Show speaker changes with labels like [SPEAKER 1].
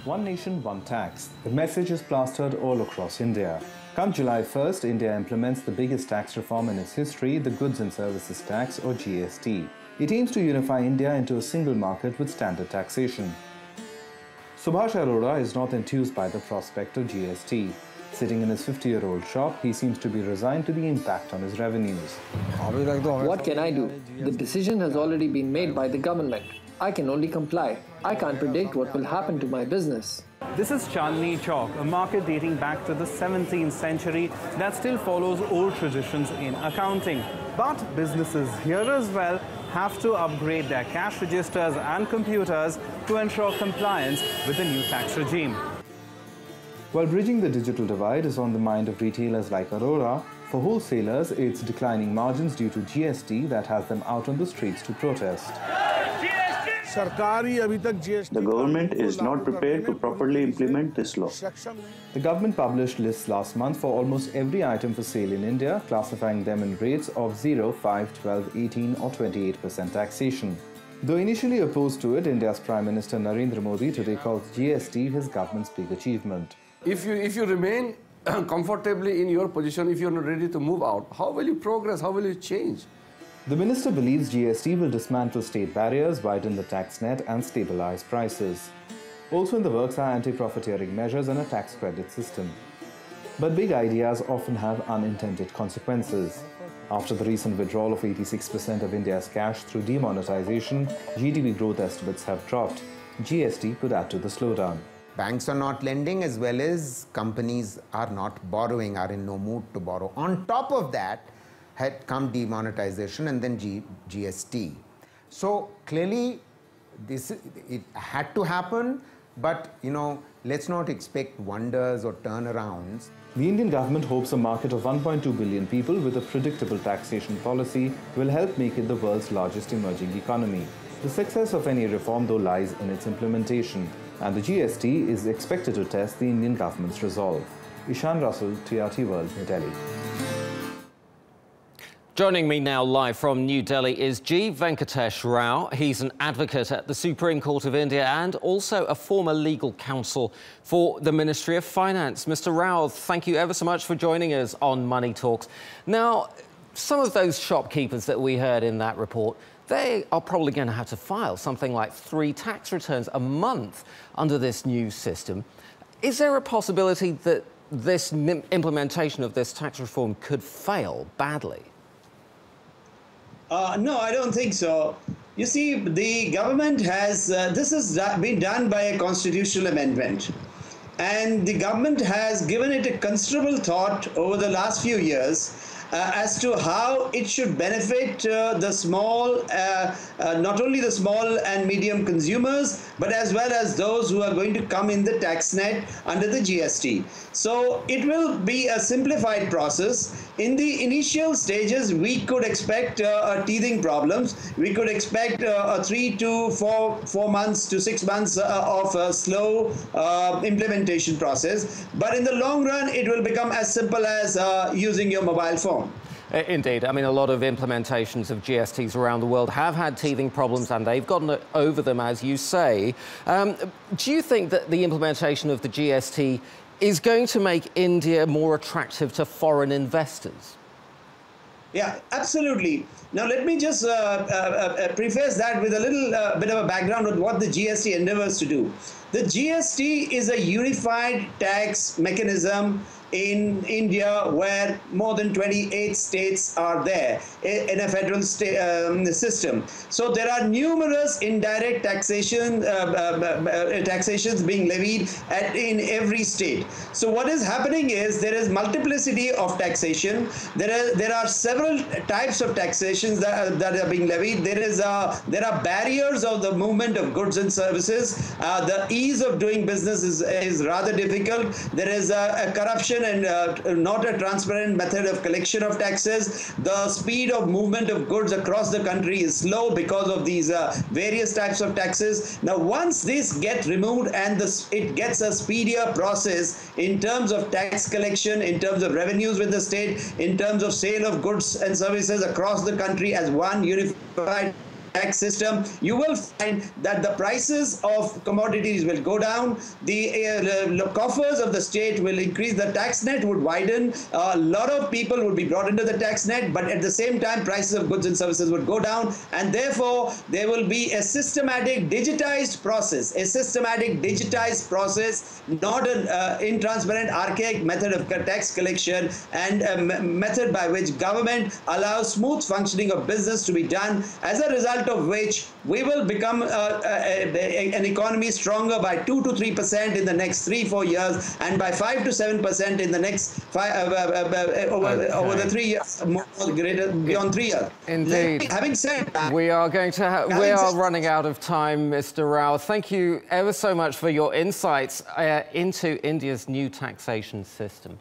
[SPEAKER 1] One nation, one tax. The message is plastered all across India. Come July 1st, India implements the biggest tax reform in its history, the Goods and Services Tax or GST. It aims to unify India into a single market with standard taxation. Subhash Arora is not enthused by the prospect of GST. Sitting in his 50-year-old shop, he seems to be resigned to the impact on his revenues.
[SPEAKER 2] What can I do? The decision has already been made by the government. I can only comply. I can't predict what will happen to my business.
[SPEAKER 3] This is Chandni Chowk, a market dating back to the 17th century that still follows old traditions in accounting. But businesses here as well have to upgrade their cash registers and computers to ensure compliance with the new tax regime.
[SPEAKER 1] While bridging the digital divide is on the mind of retailers like Arora, for wholesalers it's declining margins due to GST that has them out on the streets to protest.
[SPEAKER 4] The government is not prepared to properly implement this law.
[SPEAKER 1] The government published lists last month for almost every item for sale in India, classifying them in rates of 0, 5, 12, 18 or 28% taxation. Though initially opposed to it, India's Prime Minister Narendra Modi today calls GST his government's big achievement.
[SPEAKER 5] If you remain comfortably in your position, if you're not ready to move out, how will you progress? How will you change?
[SPEAKER 1] The minister believes GST will dismantle state barriers, widen the tax net and stabilize prices. Also in the works are anti-profiteering measures and a tax credit system. But big ideas often have unintended consequences. After the recent withdrawal of 86% of India's cash through demonetization, GDP growth estimates have dropped. GST could add to the slowdown.
[SPEAKER 6] Banks are not lending as well as companies are not borrowing, are in no mood to borrow. On top of that, had come demonetization and then GST. So clearly, it had to happen, but let's not expect wonders or turnarounds.
[SPEAKER 1] The Indian government hopes a market of 1.2 billion people with a predictable taxation policy will help make it the world's largest emerging economy. The success of any reform, though, lies in its implementation, and the GST is expected to test the Indian government's resolve. Ishan Russel, TRT World, New Delhi.
[SPEAKER 7] Joining me now live from New Delhi is G Venkatesh Rao. He's an advocate at the Supreme Court of India and also a former legal counsel for the Ministry of Finance. Mr. Rao, thank you ever so much for joining us on Money Talks. Now, some of those shopkeepers that we heard in that report, they are probably going to have to file something like 3 tax returns a month under this new system. Is there a possibility that this implementation of this tax reform could fail badly?
[SPEAKER 8] No, I don't think so. You see, the government has, this has been done by a constitutional amendment. And the government has given it a considerable thought over the last few years as to how it should benefit the small, not only the small and medium consumers, but as well as those who are going to come in the tax net under the GST. So it will be a simplified process. In the initial stages, we could expect teething problems. We could expect a 3 to 4 months to 6 months of a slow implementation process. But in the long run, it will become as simple as using your mobile phone.
[SPEAKER 7] Indeed. I mean, a lot of implementations of GSTs around the world have had teething problems and they've gotten over them, as you say. Do you think that the implementation of the GST is going to make India more attractive to foreign investors?
[SPEAKER 8] Yeah, absolutely. Now, let me just preface that with a little bit of a background on what the GST endeavors to do. The GST is a unified tax mechanism in India where more than 28 states are there in a federal system. So there are numerous indirect taxations being levied in every state. So what is happening is there is multiplicity of taxation. There are several types of taxations that are being levied. There are barriers of the movement of goods and services. The ease of doing business is rather difficult. There is a corruption and not a transparent method of collection of taxes. The speed of movement of goods across the country is slow because of these various types of taxes. Now, once this gets removed and it gets a speedier process in terms of tax collection, in terms of revenues with the state, in terms of sale of goods and services across the country as one unified tax system, you will find that the prices of commodities will go down, the coffers of the state will increase, the tax net would widen, a lot of people would be brought into the tax net, but at the same time prices of goods and services would go down, and therefore there will be a systematic digitized process, not an intransparent archaic method of tax collection, and a method by which government allows smooth functioning of business to be done, as a result of which we will become an economy stronger by 2 to 3% in the next 3-4 years, and by 5 to 7% in the next over the 3 years, more greater beyond 3 years.
[SPEAKER 7] Indeed.
[SPEAKER 8] Having said that,
[SPEAKER 7] we are running out of time, Mr. Rao. Thank you ever so much for your insights into India's new taxation system.